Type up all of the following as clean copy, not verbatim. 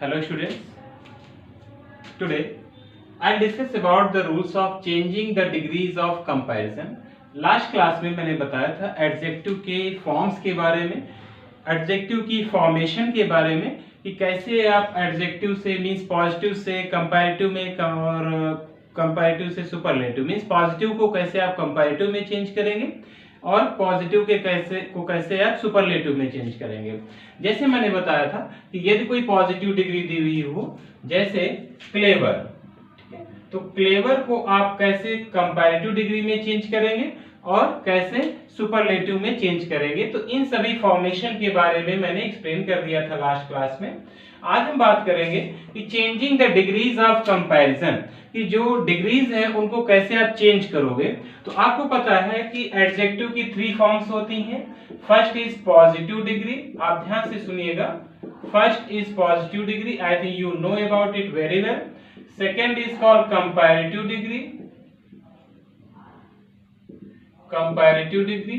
Hello students. Today I'll discuss about the rules of changing the degrees of comparison. Last class में मैंने बताया था adjective के forms के बारे में, एडजेक्टिव की फॉर्मेशन के बारे में कि कैसे आप एडजेक्टिव से मींस पॉजिटिव से कंपैरेटिव में और कंपैरेटिव से सुपरलेटिव मींस पॉजिटिव को कैसे आप कंपैरेटिव में चेंज करेंगे और पॉजिटिव के कैसे आप सुपरलेटिव में चेंज करेंगे। जैसे मैंने बताया था कि यदि कोई पॉजिटिव डिग्री दी हुई हो जैसे क्लेवर, तो क्लेवर को आप कैसे कंपैरेटिव डिग्री में चेंज करेंगे और कैसे सुपरलेटिव में चेंज करेंगे, तो इन सभी फॉर्मेशन के बारे में मैंने एक्सप्लेन कर दिया था लास्ट क्लास में। आज हम बात करेंगे कि changing the degrees of comparison, कि जो डिग्रीज हैं उनको कैसे आप चेंज करोगे। तो आपको पता है कि एडजेक्टिव की 3 फॉर्म्स होती हैं। फर्स्ट इज पॉजिटिव डिग्री, आप ध्यान से सुनिएगा। First is positive degree, I think you know about it very well. Second is called comparative degree, comparative degree,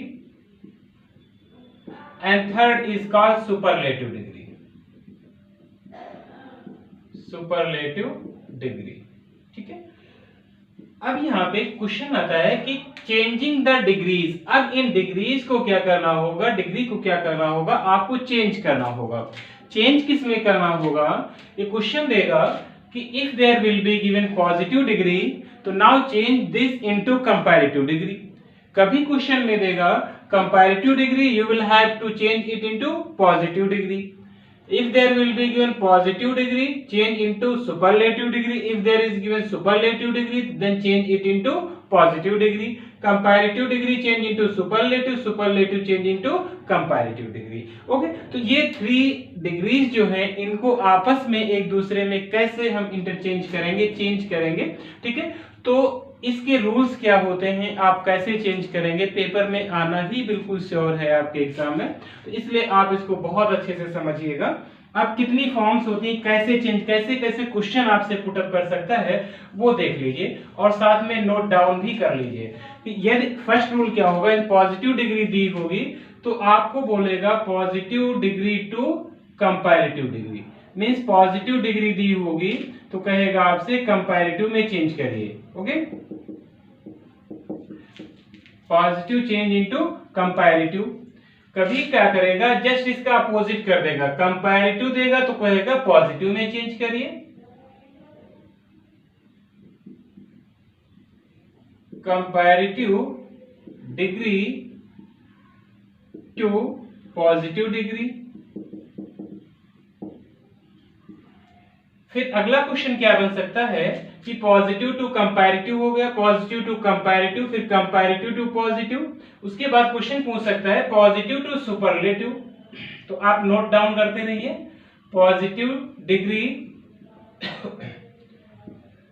and third is called superlative degree, superlative degree. ठीक है, अब यहाँ पे question आता है कि चेंजिंग द डिग्रीज, अब इन degrees को क्या करना होगा, डिग्री को क्या करना होगा, आपको चेंज करना होगा। चेंज किस में करना होगा, ये क्वेश्चन देगा कि if there will be given positive degree तो now change this into comparative degree. कभी क्वेश्चन में देगा comparative degree, you will have to change it into positive degree. If there will be given positive degree, change into superlative degree. If there is given superlative degree, then change it into positive degree. Comparative degree change into superlative, superlative change into comparative degree. Okay, तो ये 3 degrees जो हैं इनको आपस में एक दूसरे में कैसे हम इंटरचेंज करेंगे, चेंज करेंगे। ठीक है, तो इसके रूल्स क्या होते हैं, आप कैसे चेंज करेंगे, पेपर में आना ही बिल्कुल श्योर है आपके एग्जाम में, तो इसलिए आप इसको बहुत अच्छे से समझिएगा। अब कितनी फॉर्म्स होती हैं, कैसे चेंज, कैसे कैसे क्वेश्चन आपसे पुटअप कर सकता है वो देख लीजिए और साथ में नोट डाउन भी कर लीजिए कि यदि फर्स्ट रूल क्या होगा, पॉजिटिव डिग्री दी होगी तो आपको बोलेगा positive degree to comparative degree, means positive degree दी होगी तो कहेगा आपसे कंपैरेटिव में चेंज करिए। Okay, positive change into comparative. कभी क्या करेगा, जस्ट इसका अपोजिट कर देगा, कंपैरेटिव देगा तो कहेगा पॉजिटिव में चेंज करिए, comparative degree to positive degree. फिर अगला क्वेश्चन क्या बन सकता है कि पॉजिटिव टू कंपैरेटिव हो गया, पॉजिटिव टू कंपैरेटिव, फिर कंपैरेटिव टू पॉजिटिव। उसके बाद क्वेश्चन पूछ सकता है पॉजिटिव टू सुपरलेटिव, तो आप नोट डाउन करते रहिए, positive degree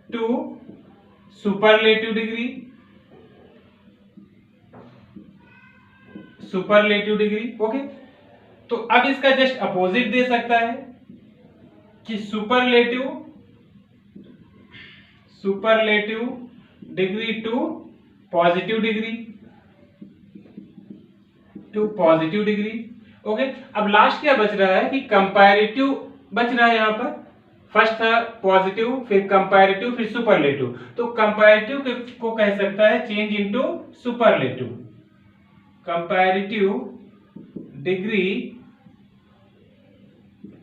to superlative degree, superlative degree. Okay, तो अब इसका जस्ट अपोजिट दे सकता है कि superlative, superlative degree to positive degree, to positive degree. Okay, अब लास्ट क्या बच रहा है कि कंपैरेटिव बच रहा है। यहां पर फर्स्ट था पॉजिटिव, फिर कंपैरेटिव, फिर सुपरलेटिव, तो कंपैरेटिव को कह सकता है change into superlative, comparative degree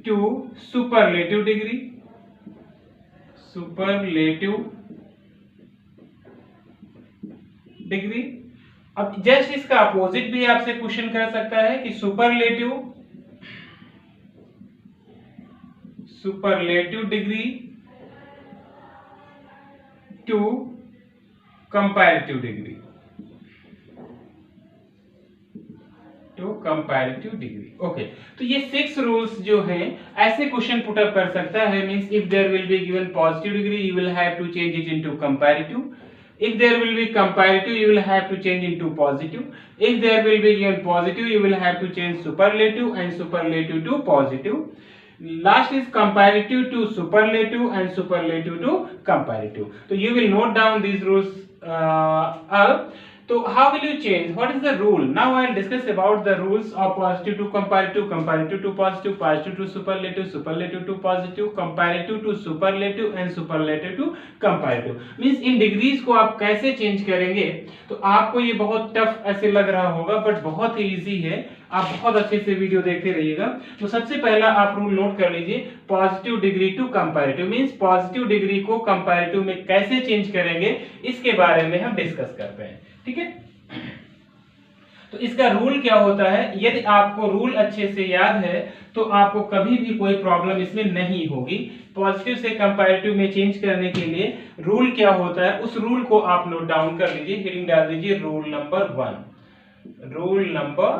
to superlative degree, superlative degree. अब जस्ट इसका अपोजिट भी आपसे क्वेश्चन कर सकता है कि superlative, superlative degree to comparative degree, to comparative degree. Okay, तो ये 6 रूल्स जो हैं ऐसे क्वेश्चन पुटअप कर सकता है। Means if there will be given positive degree you will have to change it into comparative, if there will be comparative you will have to change into positive, if there will be given positive you will have to change superlative and superlative to positive, last is comparative to superlative and superlative to comparative. So you will note down these rules. तो how will you change? What is the rule? Now I will discuss about the rules of positive to comparative, comparative to positive, positive to superlative, superlative to positive, comparative to superlative and superlative to comparative. Means in degrees को आप कैसे change करेंगे? तो आपको ये बहुत tough ऐसे लग रहा होगा, बट बहुत ही इजी है। आप बहुत अच्छे से वीडियो देखते रहिएगा। तो सबसे पहला आप रूल नोट कर लीजिए, positive degree to comparative. Means positive degree को कंपैरेटिव में कैसे चेंज करेंगे, इसके बारे में हम डिस्कस करते हैं। ठीक है, तो इसका रूल क्या होता है? यदि आपको रूल अच्छे से याद है तो आपको कभी भी कोई प्रॉब्लम इसमें नहीं होगी। पॉजिटिव से कंपैरेटिव में चेंज करने के लिए रूल क्या होता है, उस रूल को आप नोट डाउन कर लीजिए। हेडिंग डाल दीजिए रूल नंबर 1। रूल नंबर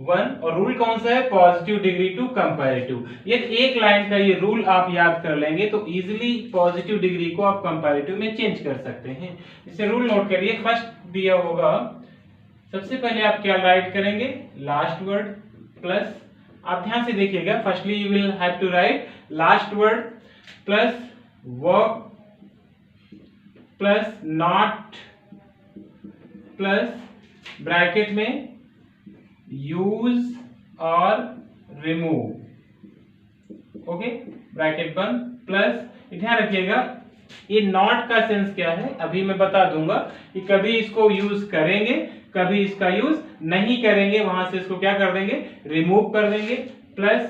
1, और रूल कौन सा है? Positive degree to comparative. यदि एक लाइन का ये रूल आप याद कर लेंगे तो इजीली पॉजिटिव डिग्री को आप कंपैरेटिव में चेंज कर सकते हैं। इसे रूल नोट करिए। फर्स्ट दिया होगा, सबसे पहले आप क्या राइट करेंगे? लास्ट वर्ड प्लस, आप ध्यान से देखिएगा, firstly you will have to write last word plus verb plus not plus bracket में यूज और रिमूव, ओके, ब्रैकेट बंद, प्लस ध्यान रखिएगा ये नॉट का सेंस क्या है अभी मैं बता दूंगा कि कभी इसको यूज करेंगे, कभी इसका यूज नहीं करेंगे, वहां से इसको क्या कर देंगे? रिमूव कर देंगे। प्लस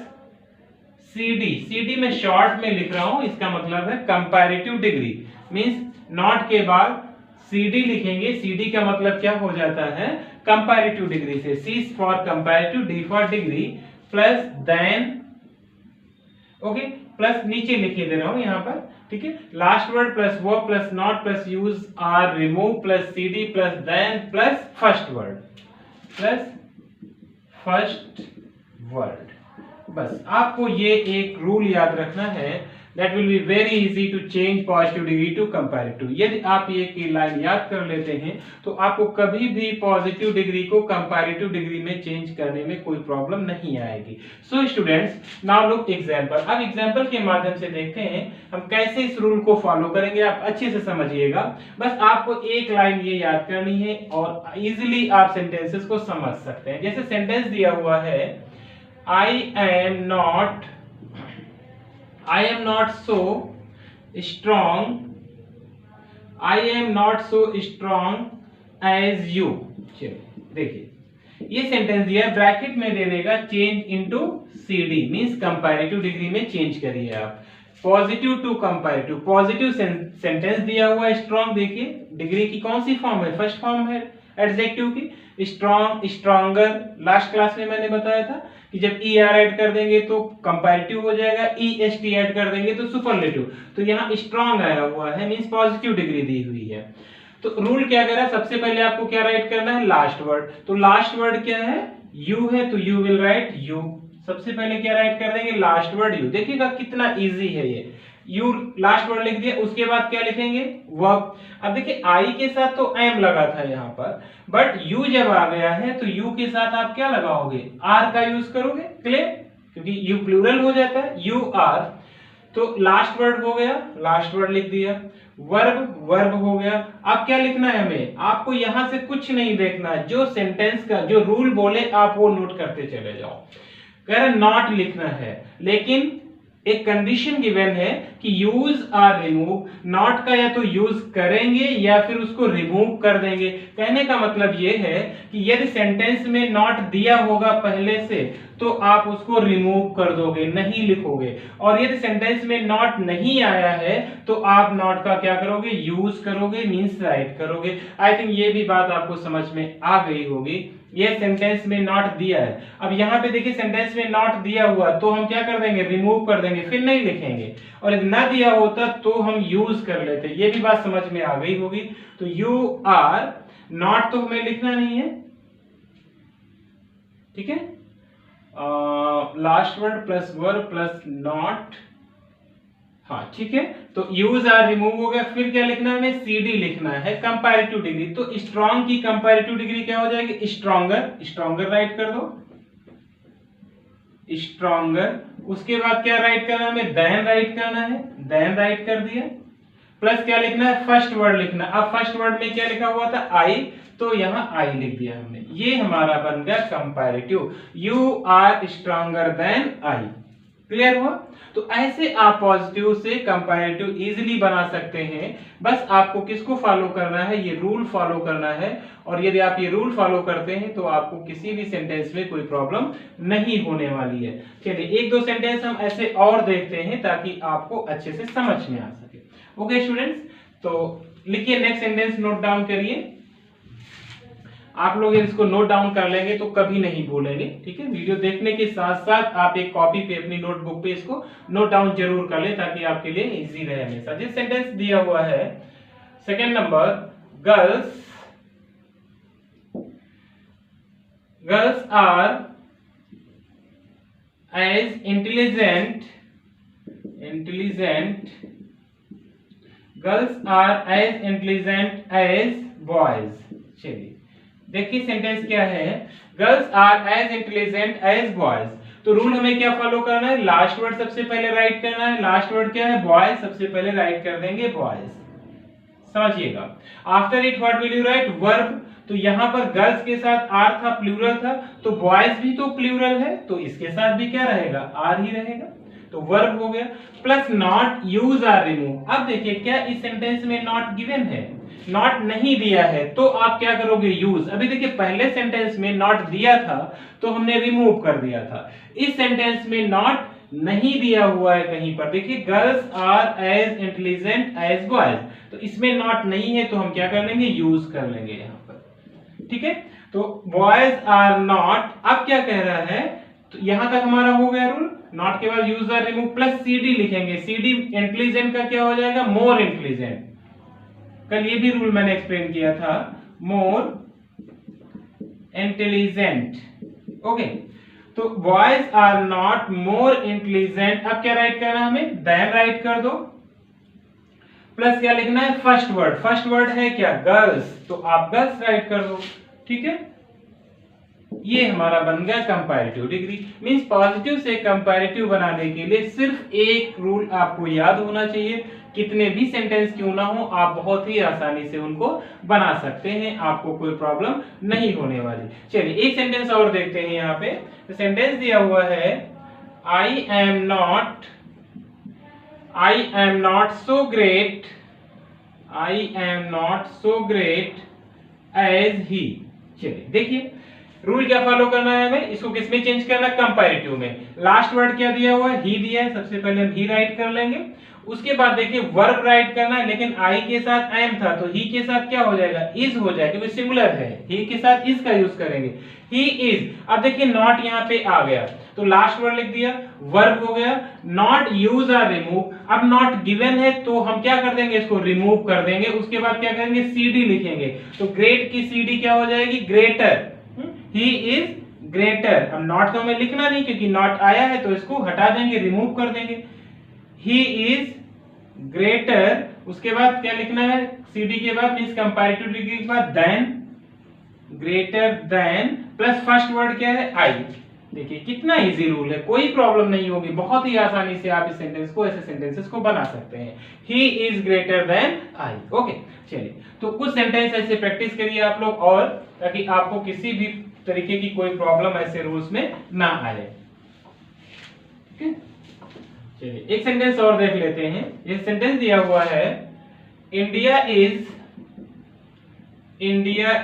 सीडी, सीडी में शॉर्ट में लिख रहा हूं, इसका मतलब है कंपैरेटिव डिग्री। मींस नॉट के बाद सीडी लिखेंगे, सीडी का मतलब क्या हो जाता है? कंपैरेटिव डिग्री से। C for comparative, D for degree, plus then, okay, plus नीचे लिखे दे रहा हूं यहां पर, ठीक है। Last word plus verb plus not plus use are remove plus CD plus then plus first word, plus first word. बस आपको ये एक रूल याद रखना है, that will be very easy to change positive degree to comparative। यदि आप ये की लाइन याद कर लेते हैं तो आपको कभी भी पॉजिटिव डिग्री को कंपैरेटिव डिग्री में चेंज करने में कोई प्रॉब्लम नहीं आएगी। So students, now look example. अब एग्जांपल के माध्यम से देखते हैं हम कैसे इस रूल को फॉलो करेंगे। आप अच्छे से समझिएगा, बस आपको एक लाइन ये याद करनी है और इजिली आप सेंटेंसेस को समझ सकते हैं। जैसे सेंटेंस दिया हुआ है, I am not so strong. I am not so strong as you। चलिए देखिए, ये सेंटेंस दिया है, ब्रैकेट में दे देगा change into CD, means comparative degree में चेंज करिए आप। Positive to comparative, positive sentence दिया हुआ है स्ट्रॉन्ग, देखिए डिग्री की कौन सी फॉर्म है? फर्स्ट फॉर्म है एडजेक्टिव की। स्ट्रॉन्ग, स्ट्रॉन्गर, लास्ट क्लास में मैंने बताया था कि जब ER ऐड कर देंगे तो कंपैरेटिव हो जाएगा, EST ऐड कर देंगे तो सुपरलेटिव। तो यहाँ स्ट्रॉन्ग आया हुआ है, मींस पॉजिटिव डिग्री दी हुई है। तो रूल क्या कह रहा है? सबसे पहले आपको क्या राइट करना है? Last word. तो लास्ट वर्ड क्या है? यू है, तो यू विल राइट यू। सबसे पहले क्या राइट कर देंगे? Last word you. देखिएगा कितना इजी है ये। यू लास्ट वर्ड लिख दिया, उसके बाद क्या लिखेंगे? वर्ब। अब देखिए आई के साथ तो एम लगा था यहाँ पर, बट यू जब आ गया है तो यू के साथ आप क्या लगाओगे? आर का यूज करोगे। क्लियर? क्योंकि यू प्लूरल हो जाता है, यू आर। तो लास्ट वर्ड हो गया, लास्ट वर्ड लिख दिया। वर्ब, वर्ब हो गया। अब क्या लिखना है हमें? आपको यहां से कुछ नहीं देखना, जो सेंटेंस का जो रूल बोले आप वो नोट करते चले जाओ। कह रहा नॉट लिखना है, लेकिन एक कंडीशन गिवन है कि यूज और रिमूव। नॉट का या तो यूज करेंगे या फिर उसको रिमूव कर देंगे। कहने का मतलब ये है कि यदि सेंटेंस में नॉट दिया होगा पहले से तो आप उसको रिमूव कर दोगे, नहीं लिखोगे। और यदि सेंटेंस में नॉट नहीं आया है तो आप नॉट का क्या करोगे? यूज करोगे, मींस राइट करोगे। आई थिंक ये भी बात आपको समझ में आ गई होगी। ये सेंटेंस में नॉट दिया है, अब यहाँ पे देखिए सेंटेंस में नॉट दिया हुआ तो हम क्या कर देंगे? रिमूव कर देंगे, फिर नहीं लिखेंगे। और यदि ना दिया होता तो हम यूज कर लेते। ये भी बात समझ में आ गई होगी। तो यू आर, नॉट तो हमें लिखना नहीं है, ठीक है। Last word plus verb plus not, हाँ ठीक है। तो यूज आर रिमूव हो गया। फिर क्या लिखना है हमें? सीडी लिखना है, कंपैरेटिव डिग्री। तो स्ट्रॉन्ग की कंपैरेटिव डिग्री क्या हो जाएगी? स्ट्रॉन्गर। स्ट्रॉन्गर राइट कर दो, स्ट्रॉन्गर। उसके बाद क्या राइट करना है हमें? देन राइट करना है, देन राइट कर दिया। प्लस क्या लिखना है, फर्स्ट वर्ड लिखना। अब फर्स्ट वर्ड में क्या लिखा हुआ था, आई, तो यहाँ आई लिख दिया हमने। ये हमारा बन गया comparative, you are stronger than I. Clear हुआ? तो ऐसे आप पॉजिटिव से कंपैरेटिव इजीली बना सकते हैं। बस आपको किसको फॉलो करना है, ये रूल फॉलो करना है। और यदि आप ये रूल फॉलो करते हैं तो आपको किसी भी सेंटेंस में कोई प्रॉब्लम नहीं होने वाली है। चलिए एक दो सेंटेंस हम ऐसे और देखते हैं ताकि आपको अच्छे से समझ में आ सके। ओके स्टूडेंट्स, तो लिखिए नेक्स्ट सेंटेंस, नोट डाउन करिए। आप लोग इसको नोट डाउन कर लेंगे तो कभी नहीं भूलेंगे। ठीक है, वीडियो देखने के साथ साथ आप एक कॉपी पे अपनी नोटबुक पे इसको नोट डाउन जरूर कर ले ताकि आपके लिए इजी रहे हमेशा। जिस सेंटेंस दिया हुआ है second number, girls are as intelligent as boys. चलिए देखिए सेंटेंस क्या है, girls are as intelligent as boys. तो रूल हमें क्या फॉलो करना है, लास्ट वर्ड सबसे पहले राइट करना है। लास्ट वर्ड क्या है, बॉयज, सबसे पहले राइट कर देंगे बॉयज। समझिएगा। After it what will you right, verb. तो यहां पर गर्ल्स के साथ आर था, प्लूरल था, तो बॉयज भी तो प्लूरल है, तो इसके साथ भी क्या रहेगा, आर ही रहेगा। तो वर्ब हो गया, plus not, use are, remove. अब देखिए क्या इस सेंटेंस में नॉट गिवन है, नॉट नहीं दिया है, तो आप क्या करोगे, यूज। अभी देखिए पहले सेंटेंस में नॉट दिया था तो हमने रिमूव कर दिया था। इस सेंटेंस में नॉट नहीं दिया हुआ है कहीं पर। देखिए girls are as intelligent as boys, तो इसमें नॉट नहीं है तो हम क्या कर लेंगे, यूज कर लेंगे यहां पर। ठीक है, तो बॉयज आर नॉट। अब क्या कह रहा है, तो यहां तक हमारा हो गया रूल। नॉट के बाद use are, remove, plus CD लिखेंगे। सीडी इंटेलिजेंट का क्या हो जाएगा, मोर इंटेलिजेंट। कल ये भी रूल मैंने एक्सप्लेन किया था, मोर इंटेलिजेंट। ओके, तो boys are not more intelligent. अब क्या राइट करना है हमें, देन राइट कर दो, प्लस क्या लिखना है, फर्स्ट वर्ड। फर्स्ट वर्ड है क्या, गर्ल्स, तो आप गर्ल्स राइट कर दो। ठीक है, ये हमारा बन गया कंपैरेटिव डिग्री। मींस पॉजिटिव से कंपैरेटिव बनाने के लिए सिर्फ एक रूल आपको याद होना चाहिए। कितने भी सेंटेंस क्यों ना हो, आप बहुत ही आसानी से उनको बना सकते हैं, आपको कोई प्रॉब्लम नहीं होने वाली। चलिए एक सेंटेंस और देखते हैं। यहाँ पे तो सेंटेंस दिया हुआ है, I am not so great as he. चलिए देखिए रूल क्या फॉलो करना है हमें, इसको किसमें चेंज करना, कंपैरेटिव में। लास्ट वर्ड क्या दिया हुआ है, ही दिया है, सबसे पहले हम ही राइट कर लेंगे। उसके बाद देखिए वर्ब राइट करना है, लेकिन आई के साथ एम था तो ही के साथ क्या हो जाएगा, इज हो जाएगा, क्योंकि सिंगुलर है। ही के साथ इज का यूज करेंगे, ही इज। अब देखिए नॉट यहाँ पे आ गया तो लास्ट वर्ड लिख दिया, वर्ब हो गया। Not, use are, remove. अब नॉट गिवन है तो हम क्या कर देंगे, इसको रिमूव कर देंगे। उसके बाद क्या करेंगे, सीडी लिखेंगे। तो ग्रेट की सीडी क्या हो जाएगी, ग्रेटर। He is greater. अब नॉट तो हमें लिखना नहीं क्योंकि नॉट आया है, तो इसको हटा देंगे, रिमूव कर देंगे। ही इज ग्रेटर। उसके बाद क्या लिखना है, सीडी के बाद मींस कंपैरेटिव डिग्री के बाद than, greater than, plus first word क्या है, आई। देखिए कितना इजी रूल है, कोई प्रॉब्लम नहीं होगी, बहुत ही आसानी से आप इस सेंटेंस को, ऐसे सेंटेंसेस को बना सकते हैं। He is greater than I. Okay, चलिए तो कुछ सेंटेंस ऐसे प्रैक्टिस करिए आप लोग, और ताकि आपको किसी भी तरीके की कोई प्रॉब्लम ऐसे रूल्स में ना आए। ठीक है, चलिए एक सेंटेंस और देख लेते हैं। ये सेंटेंस दिया हुआ है, India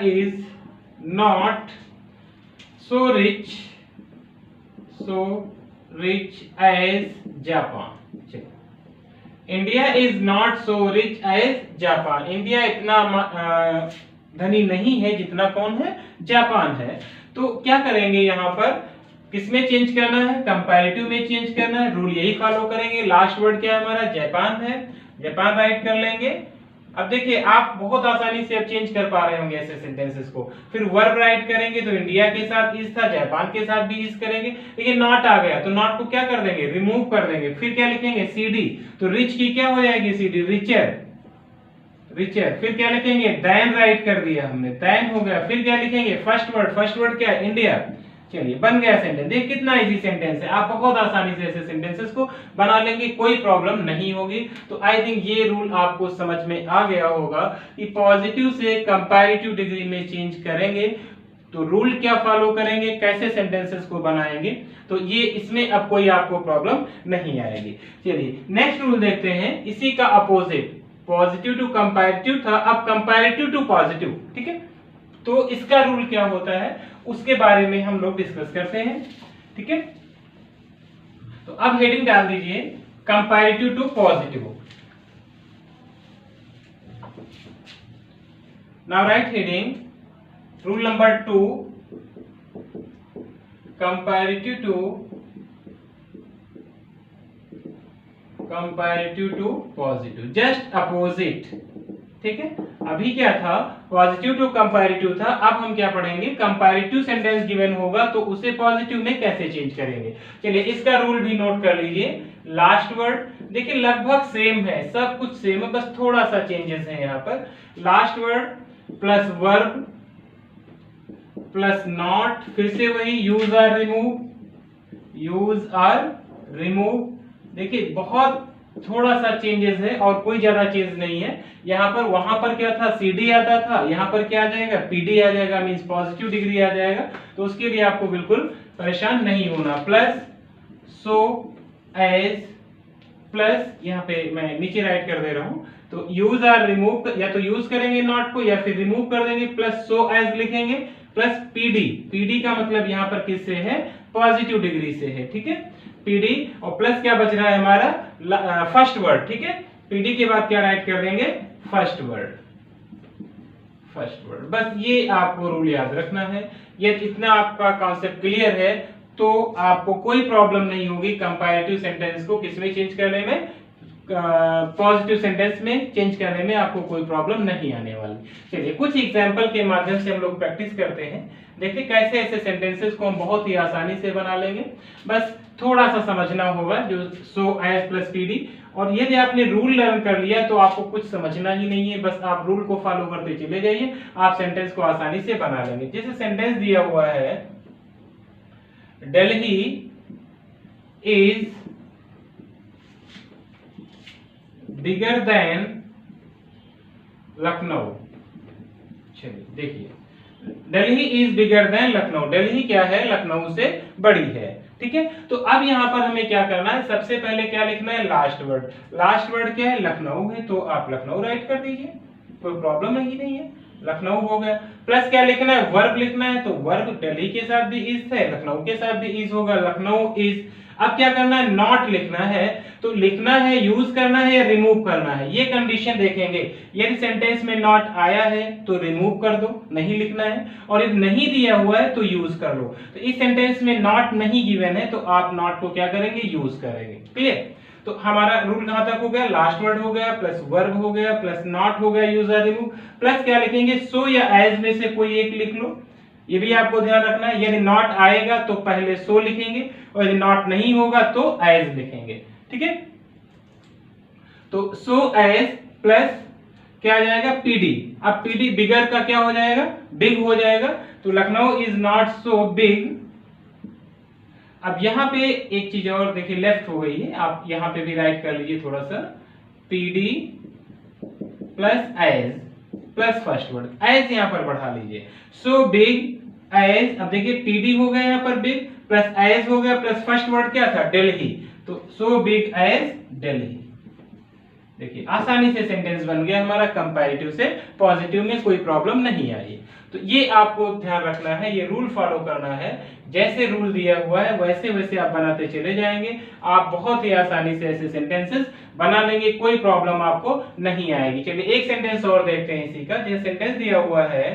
is not so rich as Japan. India is not so rich as Japan. India इतना धनी नहीं है जितना कौन है, जापान है। तो क्या करेंगे यहाँ पर, किसमें चेंज करना है, कंपैरेटिव में चेंज करना है। रूल यही फॉलो करेंगे। लास्ट वर्ड क्या है हमारा, जापान है, जापान राइट कर लेंगे। अब देखिए आप बहुत आसानी से अब चेंज कर पा रहे होंगे ऐसे सेंटेंसेस को। फिर वर्ब राइट करेंगे तो इंडिया के साथ इज था, जापान के साथ भी इज करेंगे, लेकिन नॉट आ गया तो नॉट को क्या कर देंगे, रिमूव कर देंगे। फिर क्या लिखेंगे, सीडी। तो रिच की क्या हो जाएगी, सीडी, रिचर। फिर क्या लिखेंगे, देन राइट कर दिया हमने, देन हो गया। फिर क्या लिखेंगे, फर्स्ट वर्ड क्या है, इंडिया। चलिए बन गया सेंटेंस। देख कितना इजी सेंटेंस है, आप बहुत आसानी से ऐसे सेंटेंसेस को बना लेंगे, कोई प्रॉब्लम नहीं होगी। तो आई थिंक ये रूल आपको समझ में आ गया होगा कि पॉजिटिव से कंपैरेटिव डिग्री में चेंज करेंगे तो रूल क्या फॉलो करेंगे, कैसे सेंटेंसेस को बनाएंगे, तो ये इसमें अब कोई आपको प्रॉब्लम नहीं आएगी। चलिए नेक्स्ट रूल देखते हैं, इसी का अपोजिट, पॉजिटिव टू कंपैरेटिव था, अब कंपैरेटिव टू पॉजिटिव, ठीक है। तो इसका रूल क्या होता है उसके बारे में हम लोग डिस्कस करते हैं, ठीक है। तो अब हेडिंग डाल दीजिए comparative to positive. Now write heading rule number 2 comparative to positive, just opposite, ठीक है। अभी क्या था, पॉजिटिव टू कंपैरेटिव था, अब हम क्या पढ़ेंगे, कंपैरेटिव सेंटेंस गिवन होगा तो उसे पॉजिटिव में कैसे चेंज करेंगे। चलिए इसका रूल भी नोट कर लीजिए। लास्ट वर्ड देखिए लगभग सेम है, सब कुछ सेम है, बस थोड़ा सा चेंजेस है यहाँ पर। Last word plus verb plus not, फिर से वही यूज आर रिमूव, देखिए बहुत थोड़ा सा चेंजेस है और कोई ज्यादा चेंज नहीं है यहाँ पर। वहां पर क्या था, CD आता था, यहाँ पर क्या आ जाएगा, PD आ जाएगा, मींस पॉजिटिव डिग्री आ जाएगा। तो उसके लिए आपको बिल्कुल परेशान नहीं होना। प्लस सो एज, प्लस यहाँ पे मैं नीचे राइट कर दे रहा हूं, तो यूज आर रिमूव, या तो यूज करेंगे नॉट को या फिर रिमूव कर देंगे, प्लस सो एज लिखेंगे, प्लस PD का मतलब यहाँ पर किससे है, पॉजिटिव डिग्री से है, ठीक है। PD और प्लस क्या बच रहा है हमारा, फर्स्ट वर्ड, ठीक है। PD के बाद क्या राइट कर देंगे, फर्स्ट वर्ड। बस ये आपको रूल याद रखना है। ये इतना आपका कॉन्सेप्ट क्लियर है तो आपको कोई प्रॉब्लम नहीं होगी कंपैरेटिव सेंटेंस को किसमें चेंज करने में, पॉजिटिव सेंटेंस में चेंज करने में आपको कोई प्रॉब्लम नहीं आने वाली। चलिए कुछ एग्जांपल के माध्यम से हम लोग प्रैक्टिस करते हैं, देखिए कैसे ऐसे सेंटेंसेस को हम बहुत ही आसानी से बना लेंगे। बस थोड़ा सा समझना होगा, जो सो एज प्लस PD, और यदि आपने रूल लर्न कर लिया तो आपको कुछ समझना ही नहीं है, बस आप रूल को फॉलो करते चले जाइए, आप सेंटेंस को आसानी से बना लेंगे। जैसे सेंटेंस दिया हुआ है, Delhi is bigger than Lucknow. चलिए देखिए, Delhi is bigger than Lucknow, Delhi क्या है, लखनऊ से बड़ी है, ठीक है। तो अब यहाँ पर हमें क्या करना है, सबसे पहले क्या लिखना है, लास्ट वर्ड क्या है, लखनऊ है, तो आप लखनऊ राइट कर दीजिए, कोई प्रॉब्लम नहीं है, लखनऊ हो गया। प्लस क्या लिखना है, वर्ब लिखना है, तो वर्ब दिल्ली के साथ भी इज है, लखनऊ के साथ भी इज होगा, लखनऊ इज। अब क्या करना है, नॉट लिखना है, तो लिखना है, यूज करना है या रिमूव करना है, ये कंडीशन देखेंगे। यदि सेंटेंस में नॉट आया है तो रिमूव कर दो, नहीं लिखना है, और यदि नहीं दिया हुआ है तो यूज कर लो। तो इस सेंटेंस में नॉट नहीं गिवन है तो आप नॉट को क्या करेंगे, यूज करेंगे। क्लियर। तो हमारा रूल कहां तक हो गया, लास्ट वर्ड हो गया, प्लस वर्ब हो गया, प्लस नॉट हो गया, यूज और रिमूव, प्लस क्या लिखेंगे, सो या एज में से कोई एक लिख लो, ये भी आपको ध्यान रखना है। यदि नॉट आएगा तो पहले सो लिखेंगे और यदि नॉट नहीं होगा तो एज लिखेंगे, ठीक है। तो सो एज प्लस क्या आ जाएगा, PD। अब PD बिगर का क्या हो जाएगा, बिग हो जाएगा, तो Lucknow is not so big. अब यहाँ पे एक चीज और देखिए, लेफ्ट हो गई है, आप यहाँ पे भी राइट कर लीजिए थोड़ा सा, PD plus as plus first word, as यहाँ पर बढ़ा लीजिए, सो बिग एज। अब देखिए PD हो गया यहाँ पर बिग, प्लस एज हो गया, प्लस फर्स्ट वर्ड क्या था, दिल्ली, तो सो बिग एज दिल्ली। देखिए आसानी से सेंटेंस बन गया हमारा, कंपैरेटिव से पॉजिटिव में कोई प्रॉब्लम नहीं आई। तो ये आपको ध्यान रखना है, ये रूल फॉलो करना है, जैसे रूल दिया हुआ है वैसे वैसे आप बनाते चले जाएंगे, आप बहुत ही आसानी से ऐसे सेंटेंसेस बना लेंगे, कोई प्रॉब्लम आपको नहीं आएगी। चलिए एक सेंटेंस और देखते हैं इसी का। जो सेंटेंस दिया हुआ है,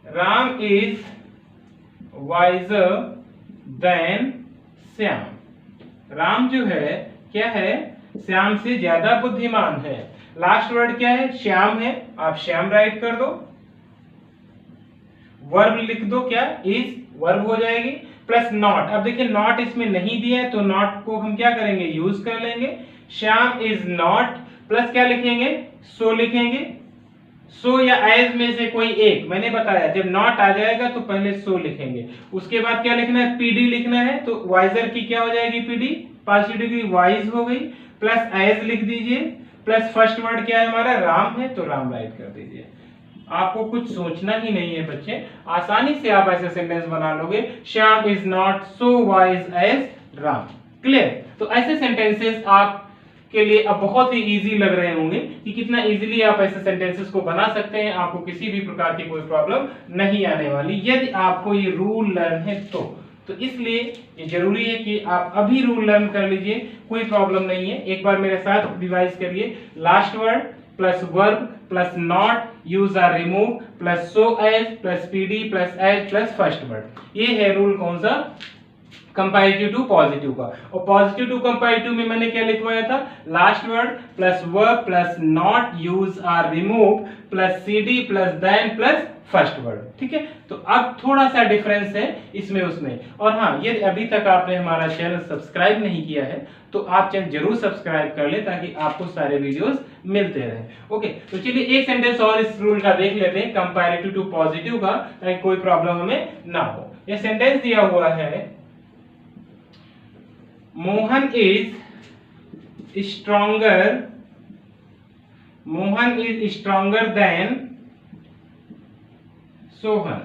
Ram is visor then Shyam, Ram जो है क्या है, श्याम से ज्यादा बुद्धिमान है। लास्ट वर्ड क्या है, श्याम है, आप श्याम राइट कर दो, वर्ब लिख दो, क्या इज, वर्ब हो जाएगी, प्लस नॉट। अब देखिए नॉट इसमें नहीं दिया है तो नॉट को हम क्या करेंगे, यूज कर लेंगे, श्याम इज नॉट, प्लस क्या लिखेंगे, सो लिखेंगे, सो या एज में से कोई एक, मैंने बताया जब नॉट आ जाएगा तो पहले सो लिखेंगे, उसके बाद क्या लिखना है, पीडी लिखना है, तो वाइजर की क्या हो जाएगी, पीडी, पार्शियल डिग्री वाइज हो गई, प्लस एज लिख दीजिए, प्लस फर्स्ट वर्ड क्या है हमारा, राम है, तो राम राइट कर दीजिए। आपको कुछ सोचना ही नहीं है बच्चे, आसानी से आप ऐसे सेंटेंस बना लोगे, Shyam is not so wise as Ram. Clear? तो ऐसे सेंटेंसेस आप के लिए अब बहुत ही इजी लग रहे होंगे कि कितना इजीली आप ऐसे सेंटेंसेस को बना सकते हैं, आपको किसी भी प्रकार की कोई प्रॉब्लम नहीं आने वाली यदि आपको ये रूल लर्न है तो इसलिए ये जरूरी है कि आप अभी रूल लर्न कर लीजिए, कोई प्रॉब्लम नहीं है। एक बार मेरे साथ रिवाइज करिए, last word plus verb plus not use are remove plus so as plus PD plus as plus first word. ये है रूल कौन सा, कंपैरेटिव टू पॉजिटिव का। और पॉजिटिव टू कंपैरेटिव में मैंने क्या लिखवाया था, last word plus verb plus not use are remove plus CD plus then plus first word. ठीक है, तो अब थोड़ा सा डिफरेंस है इसमें उसमें। और हाँ, यदि अभी तक आपने हमारा चैनल सब्सक्राइब नहीं किया है तो आप चैनल जरूर सब्सक्राइब कर ले ताकि आपको सारे वीडियोस मिलते रहे। ओके, तो चलिए एक सेंटेंस और इस रूल का देख लेते हैं, कंपैरेटिव टू पॉजिटिव का, ताकि कोई प्रॉब्लम हमें ना हो। यह सेंटेंस दिया हुआ है, Mohan is stronger than Sohan.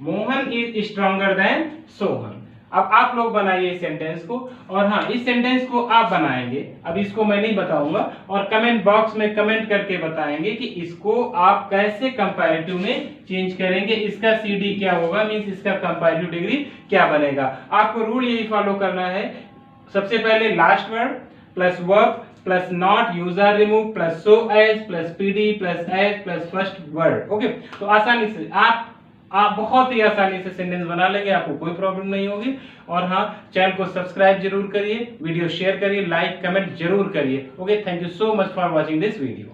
Mohan is stronger than Sohan. अब आप लोग बनाइए इस सेंटेंस को, और हाँ, इस सेंटेंस को आप बनाएंगे, अब इसको मैं नहीं बताऊंगा, और कमेंट बॉक्स में कमेंट करके बताएंगे कि इसको आप कैसे कंपैरेटिव में चेंज करेंगे, इसका सीडी क्या होगा, मींस इसका कंपैरेटिव डिग्री क्या बनेगा। आपको रूल यही फॉलो करना है, सबसे पहले last word plus verb plus not use are remove plus so as plus PD plus as plus first word. Okay, तो आसानी से आप बहुत ही आसानी से सेंटेंस बना लेंगे, आपको कोई प्रॉब्लम नहीं होगी। और हाँ, चैनल को सब्सक्राइब जरूर करिए, वीडियो शेयर करिए, लाइक कमेंट जरूर करिए। Okay, thank you so much for watching this video.